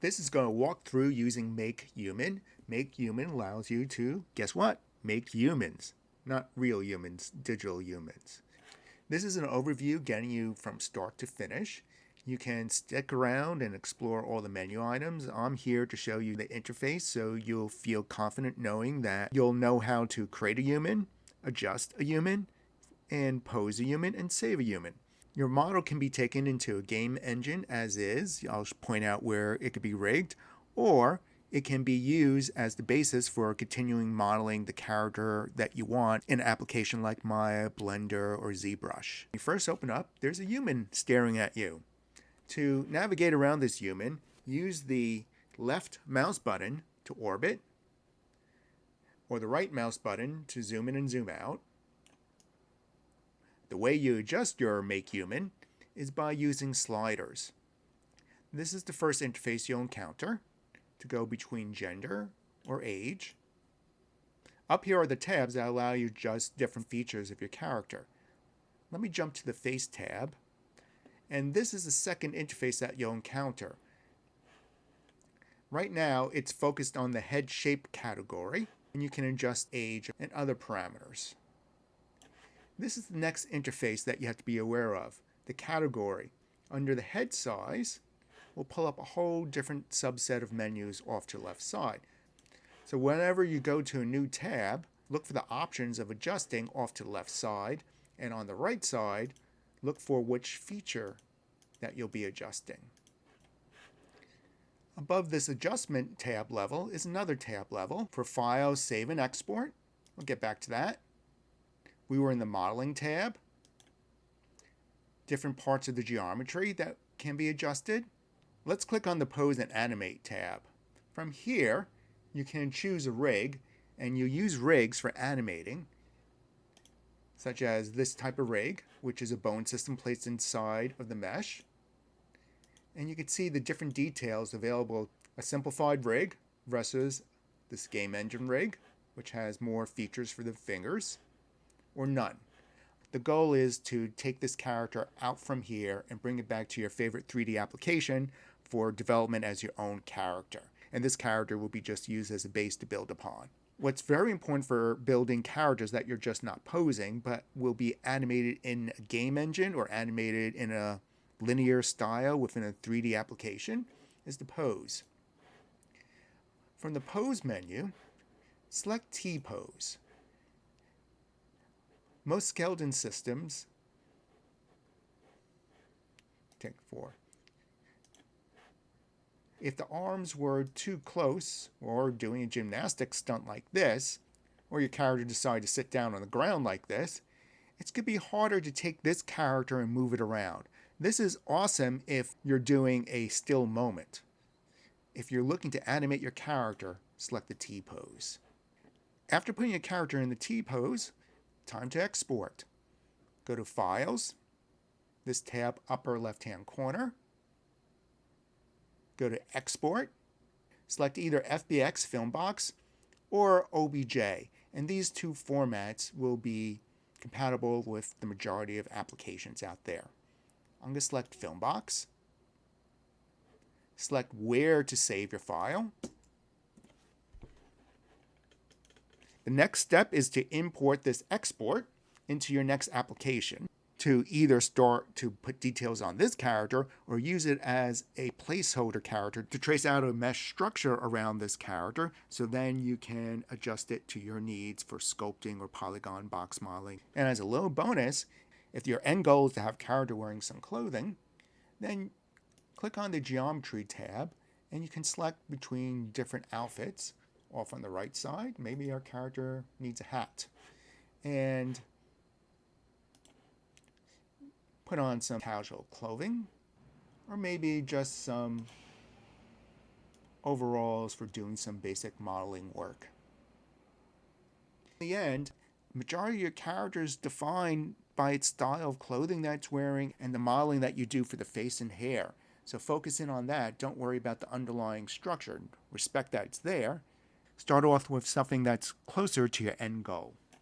This is going to walk through using Make Human. Make Human allows you to, guess what? Make humans. Not real humans, digital humans. This is an overview getting you from start to finish. You can stick around and explore all the menu items. I'm here to show you the interface so you'll feel confident knowing that you'll know how to create a human, adjust a human, and pose a human, and save a human. Your model can be taken into a game engine as is. I'll point out where it could be rigged, or it can be used as the basis for continuing modeling the character that you want in an application like Maya, Blender, or ZBrush. When you first open up, there's a human staring at you. To navigate around this human, use the left mouse button to orbit, or the right mouse button to zoom in and zoom out. The way you adjust your Make Human is by using sliders. This is the first interface you'll encounter to go between gender or age. Up here are the tabs that allow you to adjust different features of your character. Let me jump to the Face tab, and this is the second interface that you'll encounter. Right now, it's focused on the head shape category, and you can adjust age and other parameters. This is the next interface that you have to be aware of, the category. Under the head size, we'll pull up a whole different subset of menus off to the left side. So whenever you go to a new tab, look for the options of adjusting off to the left side, and on the right side, look for which feature that you'll be adjusting. Above this adjustment tab level is another tab level for File, Save, and Export. We'll get back to that. We were in the Modeling tab. Different parts of the geometry that can be adjusted. Let's click on the Pose and Animate tab. From here, you can choose a rig, and you use rigs for animating, such as this type of rig, which is a bone system placed inside of the mesh. And you can see the different details available. A simplified rig versus this game engine rig, which has more features for the fingers, or none. The goal is to take this character out from here and bring it back to your favorite 3D application for development as your own character. And this character will be just used as a base to build upon. What's very important for building characters that you're just not posing, but will be animated in a game engine or animated in a linear style within a 3D application, is the pose. From the pose menu, select T-pose. Most skeleton systems, take 4. If the arms were too close, or doing a gymnastic stunt like this, or your character decided to sit down on the ground like this, it's going to be harder to take this character and move it around. This is awesome if you're doing a still moment. If you're looking to animate your character, select the T-pose. After putting your character in the T-pose, time to export. Go to Files, this tab upper left-hand corner. Go to Export. Select either FBX Filmbox or OBJ, and these two formats will be compatible with the majority of applications out there. I'm going to select Filmbox. Select where to save your file. The next step is to import this export into your next application to either start to put details on this character or use it as a placeholder character to trace out a mesh structure around this character, so then you can adjust it to your needs for sculpting or polygon box modeling. And as a little bonus, if your end goal is to have a character wearing some clothing, then click on the Geometry tab and you can select between different outfits. Off on the right side, maybe our character needs a hat. And put on some casual clothing, or maybe just some overalls for doing some basic modeling work. In the end, the majority of your character is defined by its style of clothing that it's wearing and the modeling that you do for the face and hair. So focus in on that. Don't worry about the underlying structure. Respect that it's there. Start off with something that's closer to your end goal.